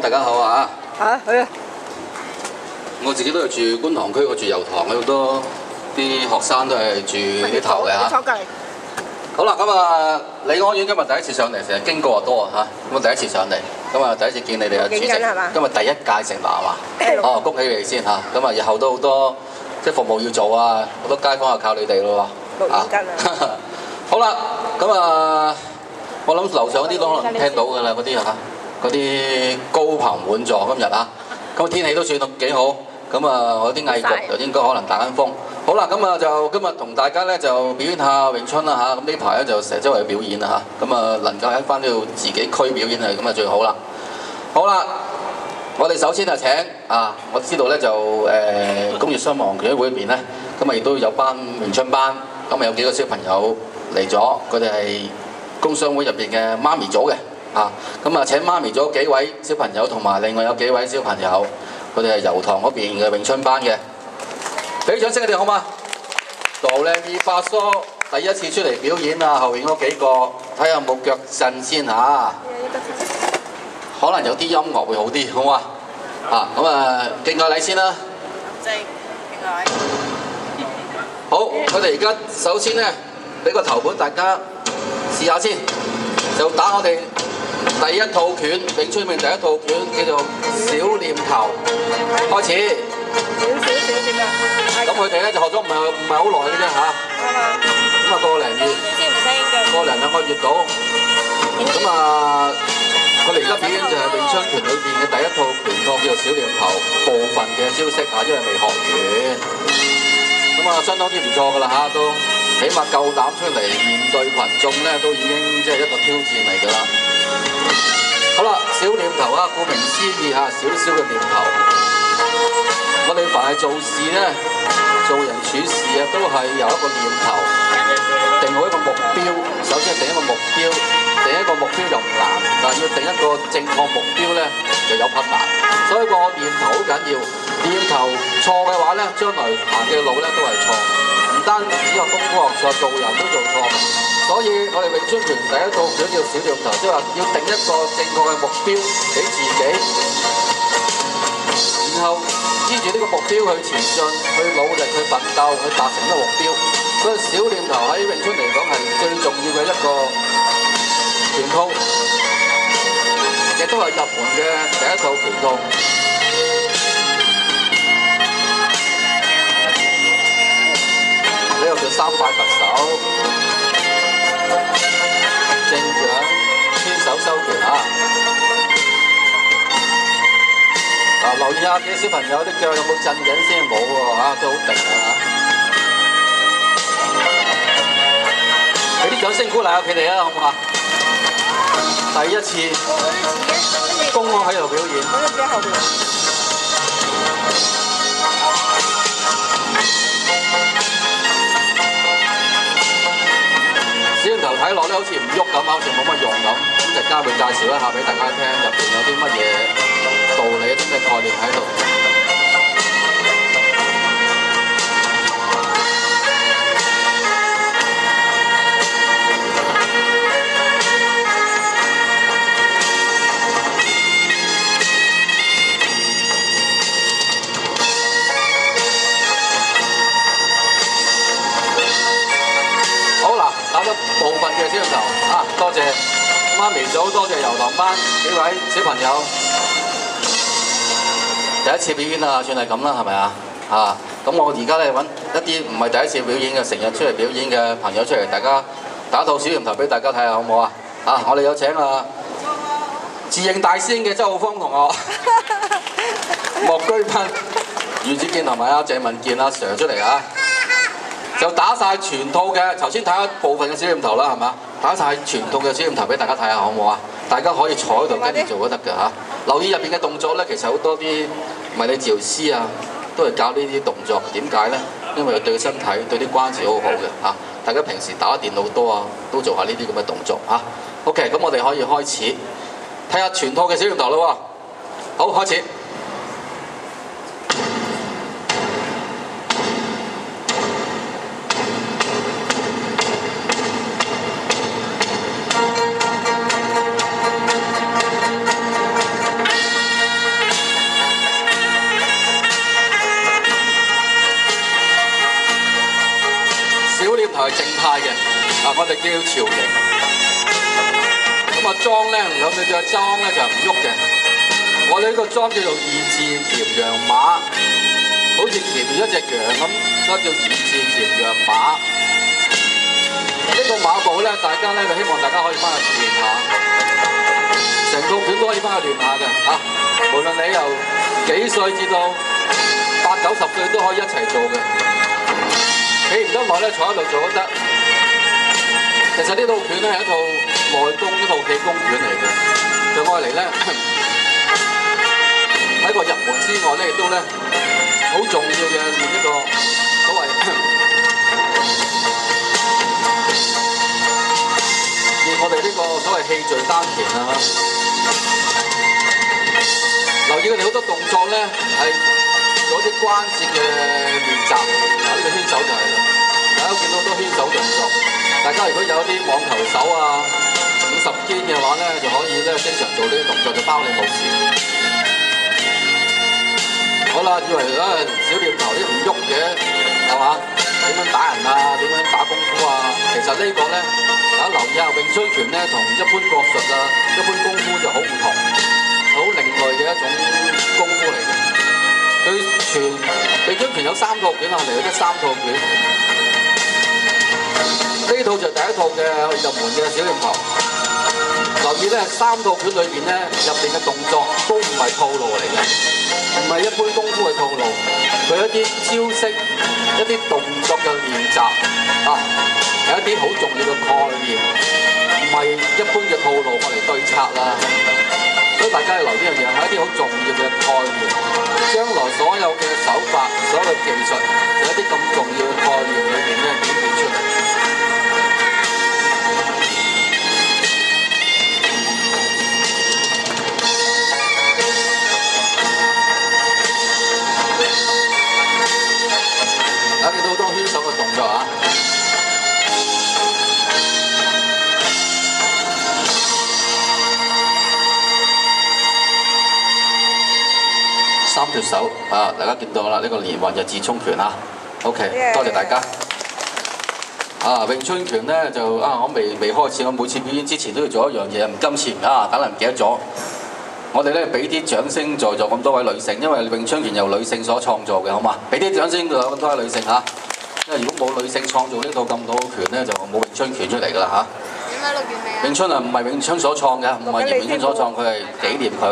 大家好啊！去啊！我自己都係住觀塘區，我住油塘，好多啲學生都係住呢頭嘅嚇。坐隔離。好啦，咁啊，李安苑今日第一次上嚟，成日經過就多啊嚇。咁啊，第一次上嚟，咁啊，第一次見你哋嘅主席。今日第一屆成立係嘛？哦，恭喜你哋先嚇。咁啊，日後都好多即係服務要做啊，好多街坊就靠你哋咯喎。錄緊啊！好啦，咁啊，我諗樓上嗰啲都可能聽到㗎啦，嗰啲嚇，嗰啲高朋滿座今日啊，咁天氣都算幾好，咁啊，我啲藝局就應該可能打緊風。好啦，咁啊就今日同大家咧就表演下詠春啦嚇，咁呢排咧就成日周圍表演啦嚇，咁啊能夠喺翻呢度自己區表演係咁啊最好啦。好啦，我哋首先就請啊，我知道咧就工業傷亡權益會入邊咧，咁啊亦都有班詠春班，咁啊有幾個小朋友嚟咗，佢哋係工商會入邊嘅媽咪組嘅啊，咁啊請媽咪組幾位小朋友同埋另外有幾位小朋友，佢哋係油塘嗰邊嘅詠春班嘅。俾掌聲佢哋好嗎？杜靚二發叔第一次出嚟表演啊，後邊嗰幾個睇下有冇腳震先嚇。可能有啲音樂會好啲，好嘛？啊，咁啊，敬個禮先啦。敬禮。好，佢哋而家首先咧，俾個頭盤大家試下先，就打我哋第一套拳，詠春入面第一套拳叫做小念頭，開始。少點啊！咁佢哋咧就學咗唔係好耐嘅啫嚇，咁啊個零月，個零兩個月到，咁啊佢哋而家表演就係詠春拳裏邊嘅第一套拳套叫做小念頭部分嘅招式啊，因為未學完，咁啊相當之唔錯㗎啦嚇，都起碼夠膽出嚟面對群眾咧，都已經即係一個挑戰嚟㗎啦。好啦，小念頭啊，顧名思義嚇，少少嘅念頭。我哋凡係做事咧，做人處事啊，都係由一個念頭，定好一個目標。首先定一個目標，定一個目標就唔難，但係要定一個正確目標咧，就有困難。所以個念頭好緊要，念頭錯嘅話咧，將來行嘅路咧都係錯。唔單止有功夫學錯，做人都做錯。所以我哋詠春拳第一套拳叫小念頭，即係話要定一個正確嘅目標俾自己。然後依住呢個目標去前進，去努力去奮鬥，去達成呢個目標。所以小念頭喺詠春嚟講係最重要嘅一個拳套，亦都係入門嘅第一套拳套。呢個叫三拜佛手，正掌牽手收拳啊！留意下啲小朋友啲腳有冇震緊先，冇喎嚇，都好定啊！俾啲掌聲鼓勵下佢哋啊，好唔好啊？第一次公開喺度表演。小念頭睇落咧好似唔喐咁，好似冇乜用咁。咁陣間會介紹一下俾大家聽，入邊有啲乜嘢道理、啲咩概念喺度。好啦，打咗部分嘅小念頭啊，多謝媽咪組，多謝油塘班幾位小朋友。第一次表演啊，算係咁啦，係咪啊？啊，咁我而家咧揾一啲唔係第一次表演嘅，成日出嚟表演嘅朋友出嚟，大家打套小念頭俾大家睇下，好唔好啊？啊，我哋有請啊自認大師兄嘅周浩峰同學、莫居斌、袁子健同埋阿鄭文健阿 Sir 出嚟啊！就打晒全套嘅，頭先睇一部分嘅小念頭啦，係嘛？打晒全套嘅小念頭俾大家睇下，好唔好啊？大家可以坐喺度跟住做都得㗎嚇。留意入邊嘅動作咧，其實好多啲迷你治療師啊，都係教呢啲動作。點解咧？因為對身體、對啲關節好好嘅嚇。大家平時打電腦多啊，都做下呢啲咁嘅動作嚇。OK，咁我哋可以開始睇下全套嘅小念頭啦喎。好，開始。我哋叫朝形。咁啊樁咧，兩對隻樁咧就唔喐嘅。我哋呢個樁叫做二字鉗羊馬，好似鉗住一隻羊咁，所以叫二字鉗羊馬。呢個馬步咧，大家咧就希望大家可以翻去練下，成套拳都可以翻去練下嘅嚇。無論你由幾歲至到80、90歲都可以一齊做嘅。企唔得耐咧，坐喺度做都得。其實呢套拳咧係一套內功，一套氣功拳嚟嘅，就愛嚟咧喺個入門之外咧，亦都咧好重要嘅練一個所謂練我哋呢個所謂氣聚丹田啊！留意佢哋好多動作咧係做啲關節嘅練習，呢個圈手就係啦。大家都見到好多圈手動作，大家如果有啲網球手啊50肩嘅話咧，就可以咧經常做呢啲動作，就包你冇事。好啦，以為小念頭啲唔喐嘅係嘛？點樣打人啊？點樣打功夫啊？其實呢個咧，大家留意下詠春拳咧，同一般國術啊、一般功夫就好唔同，好另類嘅一種功夫嚟嘅。佢詠春拳有3套拳啊，嚟到得3套拳。呢套就第一套嘅入門嘅小念頭。留意咧，3套拳裏邊咧入邊嘅動作都唔係套路嚟嘅，唔係一般功夫嘅套路。佢有一啲招式、一啲動作嘅練習啊，有一啲好重要嘅概念，唔係一般嘅套路我嚟對策啦。所以大家要留呢樣嘢，係一啲好重要嘅概念。將來所有嘅手法、所有嘅技術，有一啲咁重要嘅概念裏邊咧演變出嚟。大家見到好多圈手嘅動作啊！3條手啊！大家見到啦，呢個連環日字衝拳啊 ！OK， 多謝大家。啊，詠春拳咧就我未開始，我每次表演之前都要做一樣嘢，唔金錢啊！等人唔記得咗。我哋咧俾啲掌聲在座咁多位女性，因為詠春拳由女性所創造嘅，好嘛？俾啲掌聲在座咁多位女性嚇，因為如果冇女性創造呢套咁好嘅拳咧，就冇詠春拳出嚟㗎啦嚇。點解錄完未啊？詠春啊，唔係詠春所創嘅，唔係嚴詠春所創，佢係紀念佢。